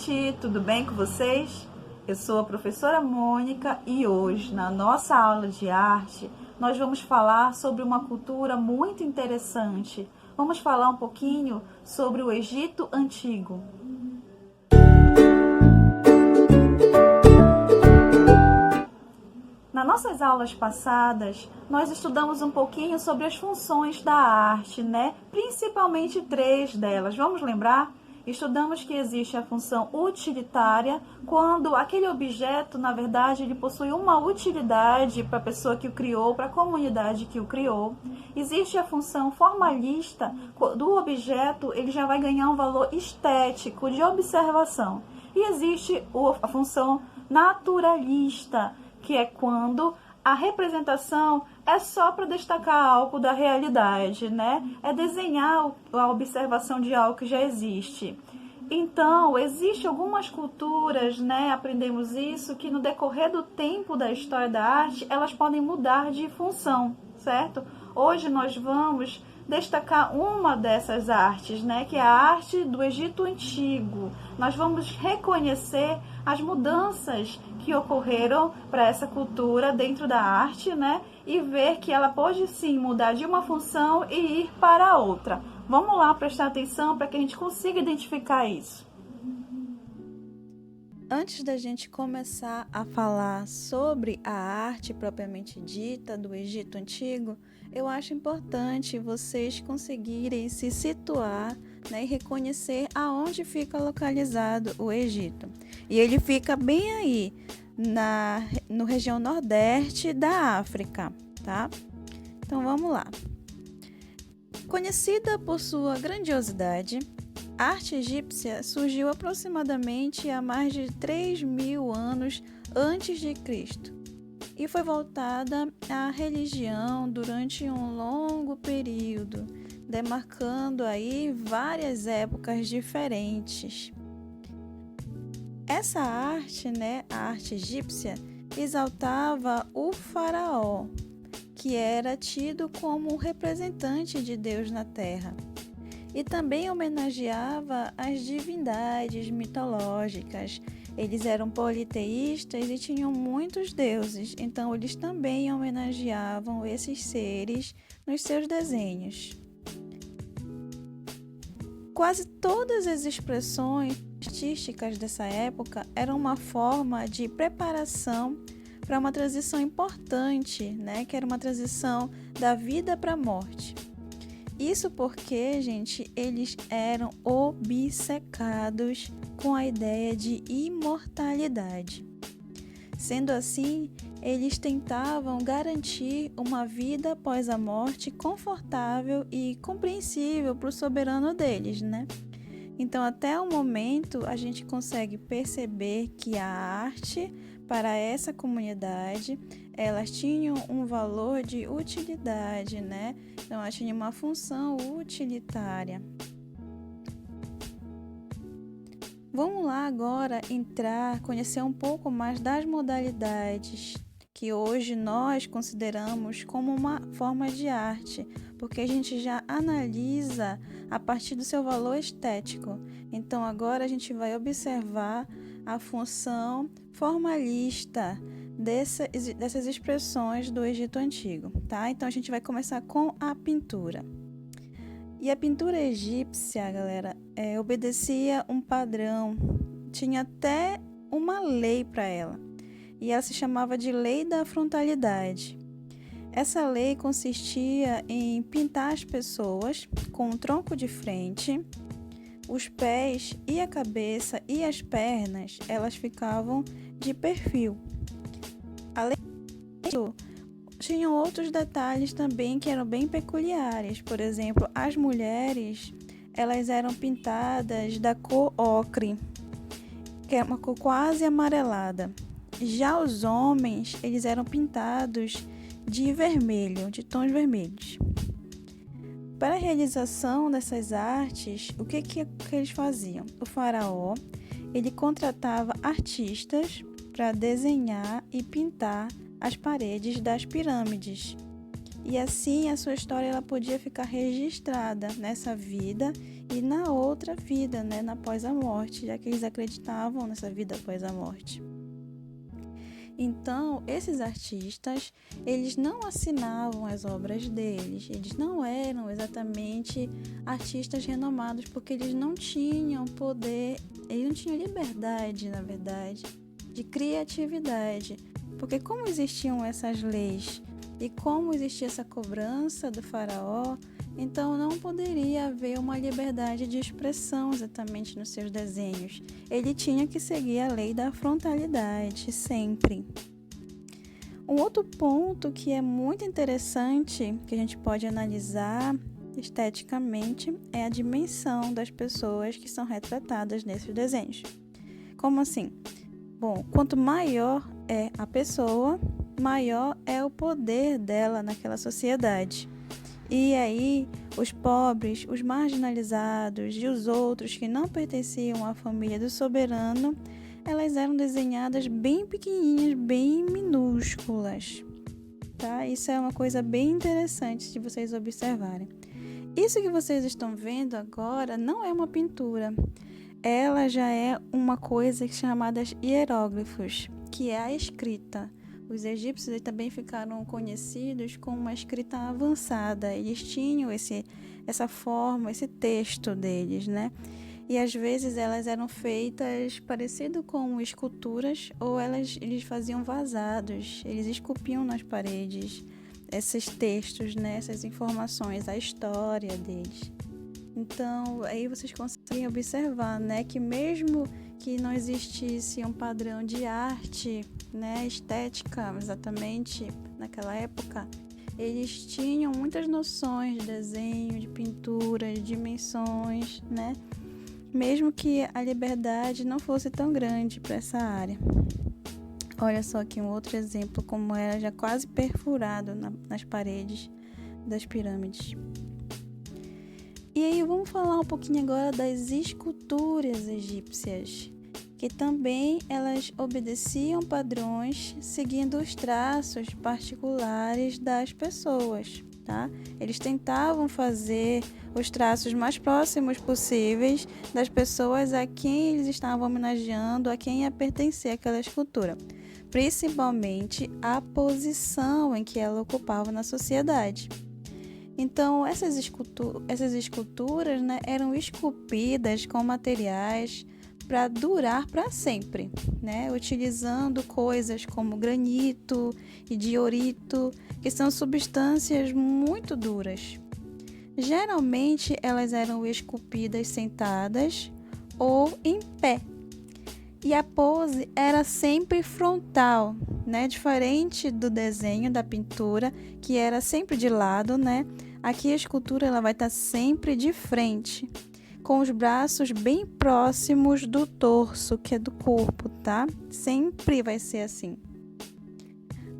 gente, tudo bem com vocês? Eu sou a professora Mônica e hoje, na nossa aula de arte, nós vamos falar sobre uma cultura muito interessante. Vamos falar um pouquinho sobre o Egito Antigo. Nas nossas aulas passadas, nós estudamos um pouquinho sobre as funções da arte, né? Principalmente 3 delas. Vamos lembrar? Estudamos que existe a função utilitária, quando aquele objeto, na verdade, ele possui uma utilidade para a pessoa que o criou, para a comunidade que o criou. Existe a função formalista, do objeto, ele já vai ganhar um valor estético, de observação. E existe a função naturalista, que é quando a representação é só para destacar algo da realidade, né? É desenhar a observação de algo que já existe. Então, existem algumas culturas, né? Aprendemos isso, que no decorrer do tempo da história da arte, elas podem mudar de função, certo? Hoje nós vamos destacar uma dessas artes, né, que é a arte do Egito Antigo. Nós vamos reconhecer as mudanças que ocorreram para essa cultura dentro da arte, né, e ver que ela pode sim mudar de uma função e ir para outra. Vamos lá prestar atenção para que a gente consiga identificar isso. Antes da gente começar a falar sobre a arte propriamente dita do Egito Antigo, eu acho importante vocês conseguirem se situar, né, e reconhecer aonde fica localizado o Egito. E ele fica bem aí, no região nordeste da África, tá? Então vamos lá. Conhecida por sua grandiosidade, a arte egípcia surgiu aproximadamente há mais de 3.000 anos antes de Cristo e foi voltada à religião durante um longo período, demarcando aí várias épocas diferentes. Essa arte, né, a arte egípcia, exaltava o faraó, que era tido como o representante de Deus na terra. E também homenageava as divindades mitológicas. Eles eram politeístas e tinham muitos deuses, então eles também homenageavam esses seres nos seus desenhos. Quase todas as expressões artísticas dessa época eram uma forma de preparação para uma transição importante, né? Que era uma transição da vida para a morte. Isso porque, gente, eles eram obcecados com a ideia de imortalidade. Sendo assim, eles tentavam garantir uma vida após a morte confortável e compreensível para o soberano deles, né? Então, até o momento, a gente consegue perceber que a arte, para essa comunidade, elas tinham um valor de utilidade, né? Então, elas tinham uma função utilitária. Vamos lá agora conhecer um pouco mais das modalidades que hoje nós consideramos como uma forma de arte, porque a gente já analisa a partir do seu valor estético. Então, agora a gente vai observar a função formalista dessas expressões do Egito Antigo, tá? Então, a gente vai começar com a pintura. E a pintura egípcia, galera, obedecia um padrão, tinha até uma lei para ela, e ela se chamava de Lei da Frontalidade. Essa lei consistia em pintar as pessoas com o tronco de frente, os pés e a cabeça e as pernas, elas ficavam de perfil. Além disso, tinham outros detalhes também que eram bem peculiares. Por exemplo, as mulheres, elas eram pintadas da cor ocre, que é uma cor quase amarelada. Já os homens, eles eram pintados de vermelho, de tons vermelhos. Para a realização dessas artes, o que eles faziam? O faraó, ele contratava artistas para desenhar e pintar as paredes das pirâmides. E assim a sua história ela podia ficar registrada nessa vida e na outra vida, né, na após a morte, já que eles acreditavam nessa vida após a morte. Então, esses artistas, eles não assinavam as obras deles, eles não eram exatamente artistas renomados, porque eles não tinham poder, eles não tinham liberdade, na verdade, de criatividade. Porque como existiam essas leis e como existia essa cobrança do faraó, então não poderia haver uma liberdade de expressão exatamente nos seus desenhos. Ele tinha que seguir a lei da frontalidade, sempre. Um outro ponto que é muito interessante, que a gente pode analisar esteticamente, é a dimensão das pessoas que são retratadas nesses desenhos. Como assim? Bom, quanto maior é a pessoa, maior é o poder dela naquela sociedade. E aí, os pobres, os marginalizados e os outros que não pertenciam à família do soberano, elas eram desenhadas bem pequenininhas, bem minúsculas, tá? Isso é uma coisa bem interessante de vocês observarem. Isso que vocês estão vendo agora não é uma pintura. Ela já é uma coisa chamada hieróglifos, que é a escrita. Os egípcios também ficaram conhecidos com uma escrita avançada. Eles tinham essa forma, esse texto deles, né? E às vezes elas eram feitas parecido com esculturas, ou eles faziam vazados, eles esculpiam nas paredes esses textos, né? Essas informações, a história deles. Então, aí vocês conseguem observar, né, que mesmo que não existisse um padrão de arte, né, estética, exatamente naquela época, eles tinham muitas noções de desenho, de pintura, de dimensões, né, mesmo que a liberdade não fosse tão grande para essa área. Olha só aqui um outro exemplo, como era já quase perfurado nas paredes das pirâmides. E aí vamos falar um pouquinho agora das esculturas egípcias, que também elas obedeciam padrões seguindo os traços particulares das pessoas, tá? Eles tentavam fazer os traços mais próximos possíveis das pessoas a quem eles estavam homenageando, a quem ia pertencer aquela escultura, principalmente a posição em que ela ocupava na sociedade. Então, essas esculturas, né, eram esculpidas com materiais para durar para sempre, né, utilizando coisas como granito e diorito, que são substâncias muito duras. Geralmente, elas eram esculpidas sentadas ou em pé. E a pose era sempre frontal, né? Diferente do desenho da pintura, que era sempre de lado, né? Aqui a escultura ela vai estar sempre de frente, com os braços bem próximos do torso, que é do corpo, tá? Sempre vai ser assim.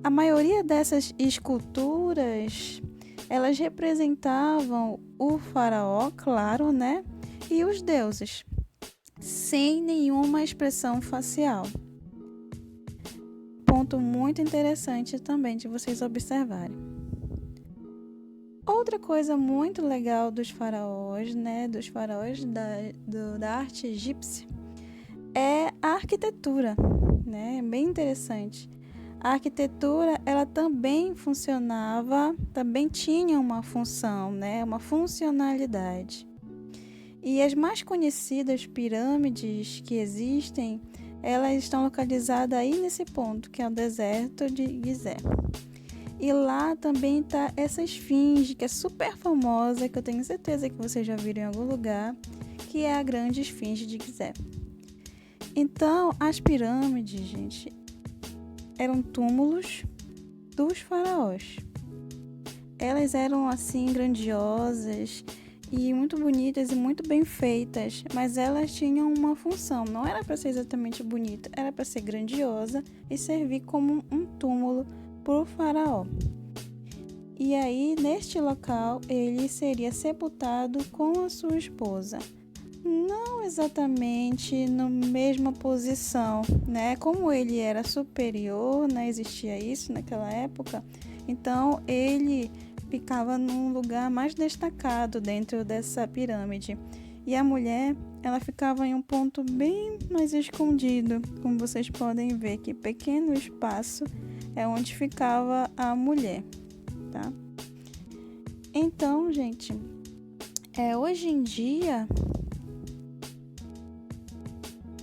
A maioria dessas esculturas, elas representavam o faraó, claro, né? E os deuses, sem nenhuma expressão facial. Ponto muito interessante também de vocês observarem. Outra coisa muito legal dos faraós, né, dos faraós da arte egípcia, é a arquitetura, né, bem interessante. A arquitetura, ela também funcionava, também tinha uma função, né, uma funcionalidade. E as mais conhecidas pirâmides que existem, elas estão localizadas aí nesse ponto, que é o deserto de Gizé. E lá também está essa esfinge, que é super famosa, que eu tenho certeza que vocês já viram em algum lugar, que é a grande esfinge de Gizé. Então, as pirâmides, gente, eram túmulos dos faraós. Elas eram, assim, grandiosas e muito bonitas e muito bem feitas, mas elas tinham uma função, não era para ser exatamente bonita, era para ser grandiosa e servir como um túmulo para o faraó. E aí, neste local, ele seria sepultado com a sua esposa. Não exatamente na mesma posição, né? Como ele era superior, né? Existia isso naquela época, então ele ficava num lugar mais destacado dentro dessa pirâmide. E a mulher, ela ficava em um ponto bem mais escondido, como vocês podem ver, que pequeno espaço é onde ficava a mulher, tá? Então, gente, hoje em dia,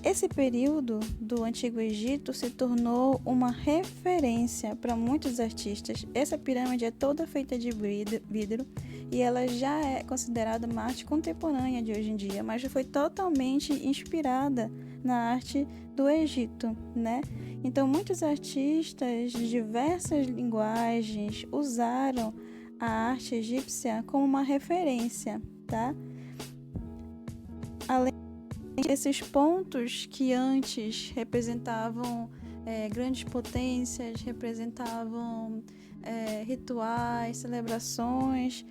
esse período do Antigo Egito se tornou uma referência para muitos artistas. Essa pirâmide é toda feita de vidro e ela já é considerada uma arte contemporânea de hoje em dia, mas já foi totalmente inspirada na arte do Egito, né? Então, muitos artistas de diversas linguagens usaram a arte egípcia como uma referência, tá? Além desses pontos que antes representavam grandes potências, representavam rituais, celebrações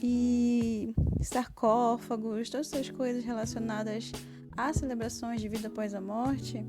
e sarcófagos, todas essas coisas relacionadas a celebrações de vida após a morte,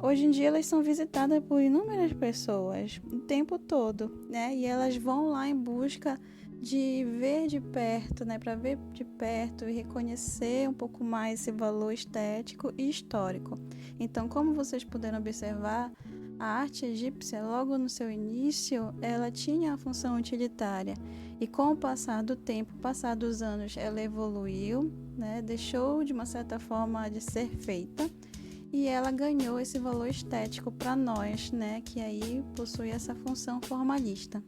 hoje em dia elas são visitadas por inúmeras pessoas o tempo todo, né? E elas vão lá em busca de ver de perto, né? Para ver de perto e reconhecer um pouco mais esse valor estético e histórico. Então, como vocês puderam observar, a arte egípcia, logo no seu início, ela tinha a função utilitária. E com o passar do tempo, passar dos anos, ela evoluiu, né? Deixou de uma certa forma de ser feita. E ela ganhou esse valor estético para nós, né? Que aí possui essa função formalista.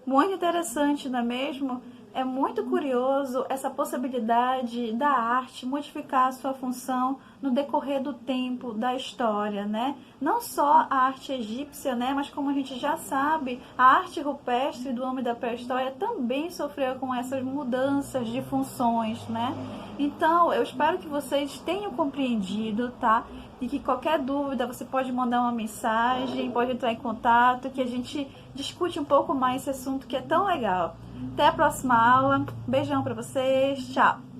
Muito interessante, não é mesmo? É muito curioso essa possibilidade da arte modificar a sua função no decorrer do tempo, da história, né? Não só a arte egípcia, né? Mas como a gente já sabe, a arte rupestre do homem da pré-história também sofreu com essas mudanças de funções, né? Então, eu espero que vocês tenham compreendido, tá? E que qualquer dúvida você pode mandar uma mensagem, pode entrar em contato, que a gente discute um pouco mais esse assunto que é tão legal. Até a próxima aula. Beijão para vocês. Tchau.